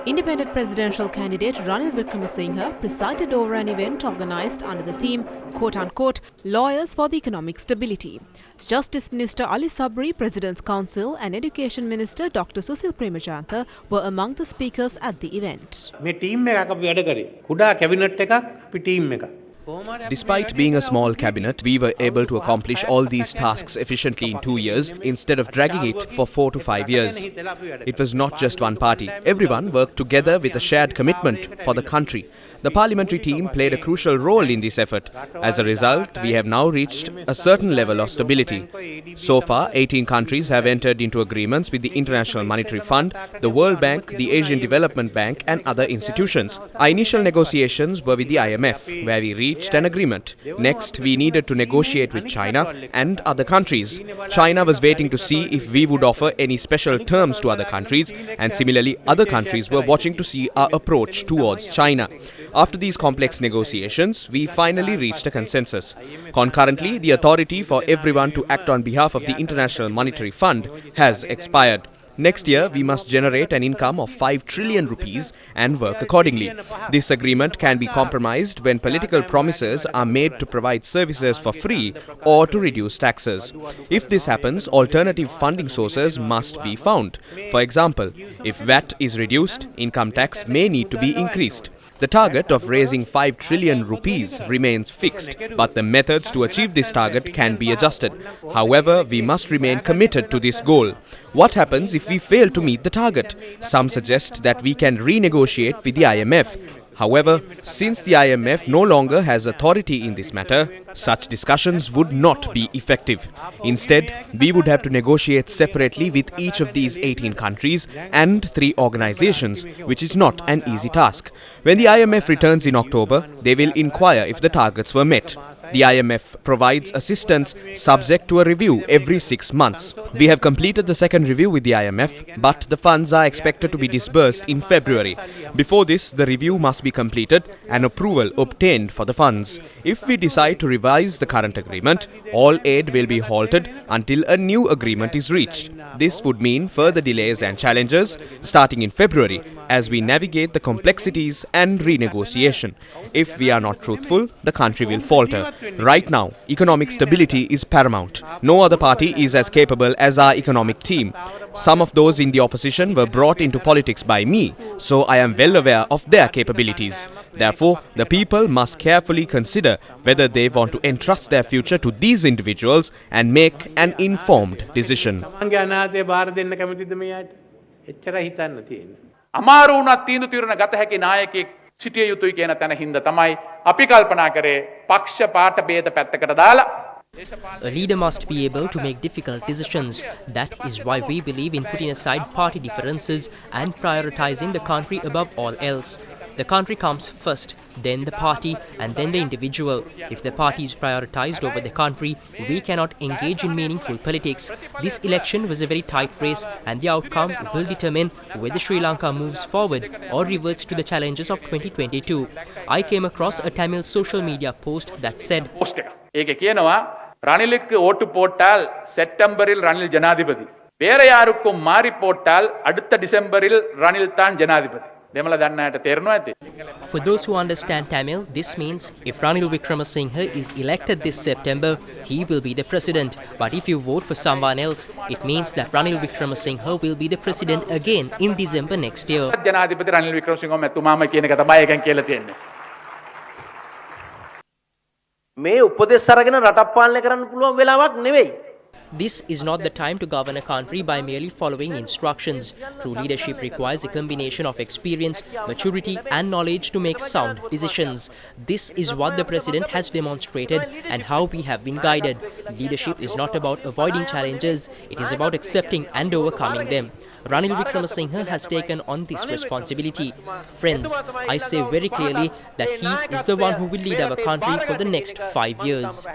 Independent presidential candidate Ranil Wickremesinghe presided over an event organised under the theme, quote-unquote, Lawyers for the Economic Stability. Justice Minister Ali Sabri, President's Council and Education Minister Dr. Susil Premajantha were among the speakers at the event. Despite being a small cabinet, we were able to accomplish all these tasks efficiently in 2 years instead of dragging it for 4 to 5 years. It was not just one party. Everyone worked together with a shared commitment for the country. The parliamentary team played a crucial role in this effort. As a result, we have now reached a certain level of stability. So far, 18 countries have entered into agreements with the International Monetary Fund, the World Bank, the Asian Development Bank and other institutions. Our initial negotiations were with the IMF, where we reached an agreement. Next, we needed to negotiate with China and other countries. China was waiting to see if we would offer any special terms to other countries, and similarly, other countries were watching to see our approach towards China. After these complex negotiations, we finally reached a consensus. Concurrently, the authority for everyone to act on behalf of the International Monetary Fund has expired. Next year, we must generate an income of 5 trillion rupees and work accordingly. This agreement can be compromised when political promises are made to provide services for free or to reduce taxes. If this happens, alternative funding sources must be found. For example, if VAT is reduced, income tax may need to be increased. The target of raising 5 trillion rupees remains fixed, but the methods to achieve this target can be adjusted. However, we must remain committed to this goal. What happens if we fail to meet the target? Some suggest that we can renegotiate with the IMF. However, since the IMF no longer has authority in this matter, such discussions would not be effective. Instead, we would have to negotiate separately with each of these 18 countries and 3 organizations, which is not an easy task. When the IMF returns in October, they will inquire if the targets were met. The IMF provides assistance subject to a review every 6 months. We have completed the second review with the IMF, but the funds are expected to be disbursed in February. Before this, the review must be completed and approval obtained for the funds. If we decide to revise the current agreement, all aid will be halted until a new agreement is reached. This would mean further delays and challenges starting in February as we navigate the complexities and renegotiation. If we are not truthful, the country will falter. Right now, economic stability is paramount. No other party is as capable as our economic team. Some of those in the opposition were brought into politics by me, so I am well aware of their capabilities. Therefore, the people must carefully consider whether they want to entrust their future to these individuals and make an informed decision. අමාරු වුණත් තීන්දුව తీරන ගත හැකි නායකයෙක් සිටිය යුතුයි කියන තැන හින්දා තමයි අපි කල්පනා කරේ පක්ෂ පාට ભેද පැත්තකට දාලා. A leader must be able to make difficult decisions. That is why we believe in putting aside party differences and prioritizing the country above all else. The country comes first, then the party, and then the individual. If the party is prioritized over the country, we cannot engage in meaningful politics. This election was a very tight race, and the outcome will determine whether Sri Lanka moves forward or reverts to the challenges of 2022. I came across a Tamil social media post that said, ඒක කියනවා රනිල්க்கு ஓட்டு போட்டால் செப்டம்பரில் ரணில் ஜனாதிபதி. வேற யாருக்கும் மாறி போட்டால் அடுத்த டிசம்பரில் ரணில் தான் ஜனாதிபதி. For those who understand Tamil, this means if Ranil Wickremesinghe is elected this September, he will be the president. But if you vote for someone else, it means that Ranil Wickremesinghe will be the president again in December next year. ජනාධිපති රනිල් වික්‍රමසිංහ මැතිතුමාම කියන එක තමයි එකෙන් කියලා තියෙන්නේ. මේ උපදෙස් අරගෙන රටක් පාලනය කරන්න පුළුවන් වෙලාවක් නෙවෙයි. This is not the time to govern a country by merely following instructions. True leadership requires a combination of experience, maturity and knowledge to make sound decisions. This is what the president has demonstrated and how we have been guided. Leadership is not about avoiding challenges, it is about accepting and overcoming them. Ranil Wickremesinghe has taken on this responsibility. Friends, I say very clearly that he is the one who will lead our country for the next 5 years.